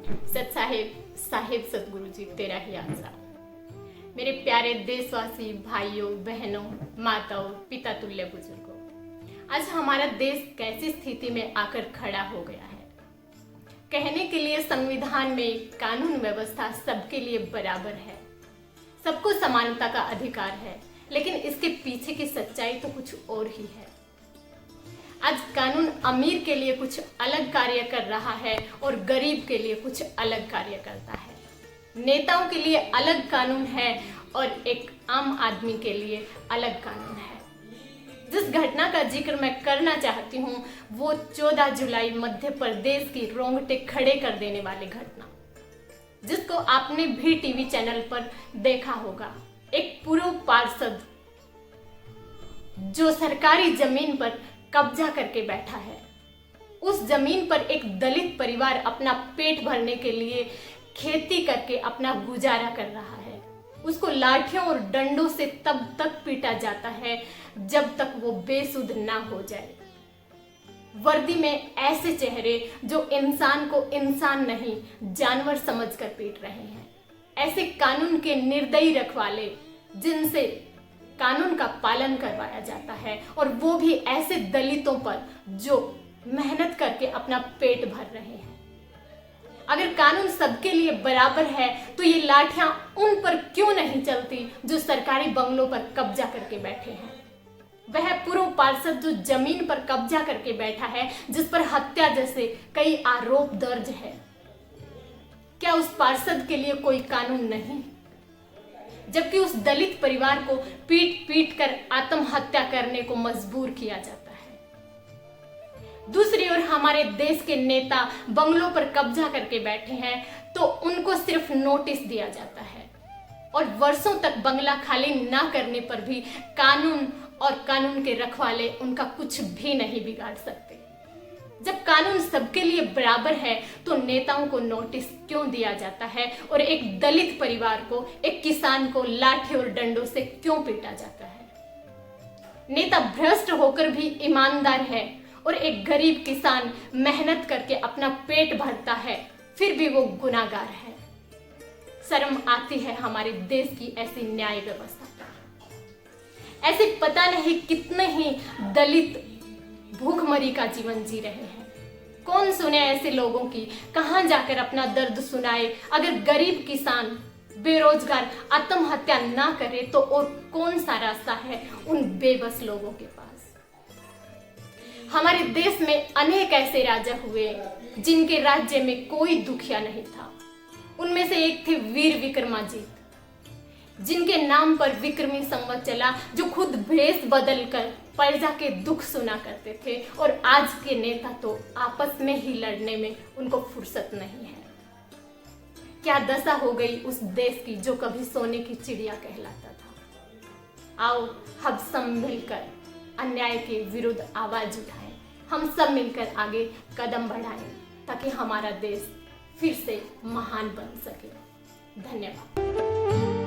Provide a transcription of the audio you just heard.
सत साहेब साहेब सतगुरु जी तेरा ही आसरा। मेरे प्यारे देशवासी भाइयों बहनों माताओं पिता तुल्य बुजुर्गों, आज हमारा देश कैसी स्थिति में आकर खड़ा हो गया है। कहने के लिए संविधान में कानून व्यवस्था सबके लिए बराबर है, सबको समानता का अधिकार है, लेकिन इसके पीछे की सच्चाई तो कुछ और ही है। आज कानून अमीर के लिए कुछ अलग कार्य कर रहा है और गरीब के लिए कुछ अलग कार्य करता है। नेताओं के लिए अलग कानून है और एक आम आदमी के लिए अलग कानून है। जिस घटना का जिक्र मैं करना चाहती हूँ वो 14 जुलाई मध्य प्रदेश की रोंगटे खड़े कर देने वाली घटना, जिसको आपने भी टीवी चैनल पर देखा होगा। एक पूर्व पार्षद जो सरकारी जमीन पर कब्जा करके बैठा है, उस जमीन पर एक दलित परिवार अपना पेट भरने के लिए खेती करके अपना गुजारा कर रहा है। उसको लाठियों और डंडों से तब तक पीटा जाता है जब तक वो बेसुध ना हो जाए। वर्दी में ऐसे चेहरे जो इंसान को इंसान नहीं जानवर समझकर पीट रहे हैं, ऐसे कानून के निर्दयी रखवाले जिनसे कानून का पालन करवाया जाता है, और वो भी ऐसे दलितों पर जो मेहनत करके अपना पेट भर रहे हैं। अगर कानून सबके लिए बराबर है तो ये लाठियां उन पर क्यों नहीं चलती जो सरकारी बंगलों पर कब्जा करके बैठे हैं। वह पूर्व पार्षद जो जमीन पर कब्जा करके बैठा है, जिस पर हत्या जैसे कई आरोप दर्ज है, क्या उस पार्षद के लिए कोई कानून नहीं? जबकि उस दलित परिवार को पीट पीट कर आत्महत्या करने को मजबूर किया जाता है। दूसरी ओर हमारे देश के नेता बंगलों पर कब्जा करके बैठे हैं तो उनको सिर्फ नोटिस दिया जाता है, और वर्षों तक बंगला खाली ना करने पर भी कानून और कानून के रखवाले उनका कुछ भी नहीं बिगाड़ सकते। जब कानून सबके लिए बराबर है तो नेताओं को नोटिस क्यों दिया जाता है और एक दलित परिवार को, एक किसान को लाठी और डंडों से क्यों पीटा जाता है? नेता भ्रष्ट होकर भी ईमानदार है और एक गरीब किसान मेहनत करके अपना पेट भरता है, फिर भी वो गुनाहगार है। शर्म आती है हमारे देश की ऐसी न्याय व्यवस्था पर। ऐसे पता नहीं कितने ही दलित भूखमरी का जीवन जी रहे हैं। कौन सुने ऐसे लोगों की, कहां जाकर अपना दर्द सुनाए? अगर गरीब किसान बेरोजगार आत्महत्या ना करे तो और कौन सा रास्ता है उन बेबस लोगों के पास? हमारे देश में अनेक ऐसे राजा हुए जिनके राज्य में कोई दुखिया नहीं था। उनमें से एक थे वीर विक्रमाजीत, जिनके नाम पर विक्रमी संवत चला, जो खुद भेष बदलकर प्रजा के दुख सुना करते थे। और आज के नेता तो आपस में ही लड़ने में उनको फुर्सत नहीं है। क्या दशा हो गई उस देश की जो कभी सोने की चिड़िया कहलाता था। आओ हम सब मिलकर अन्याय के विरुद्ध आवाज उठाएं, हम सब मिलकर आगे कदम बढ़ाएं ताकि हमारा देश फिर से महान बन सके। धन्यवाद।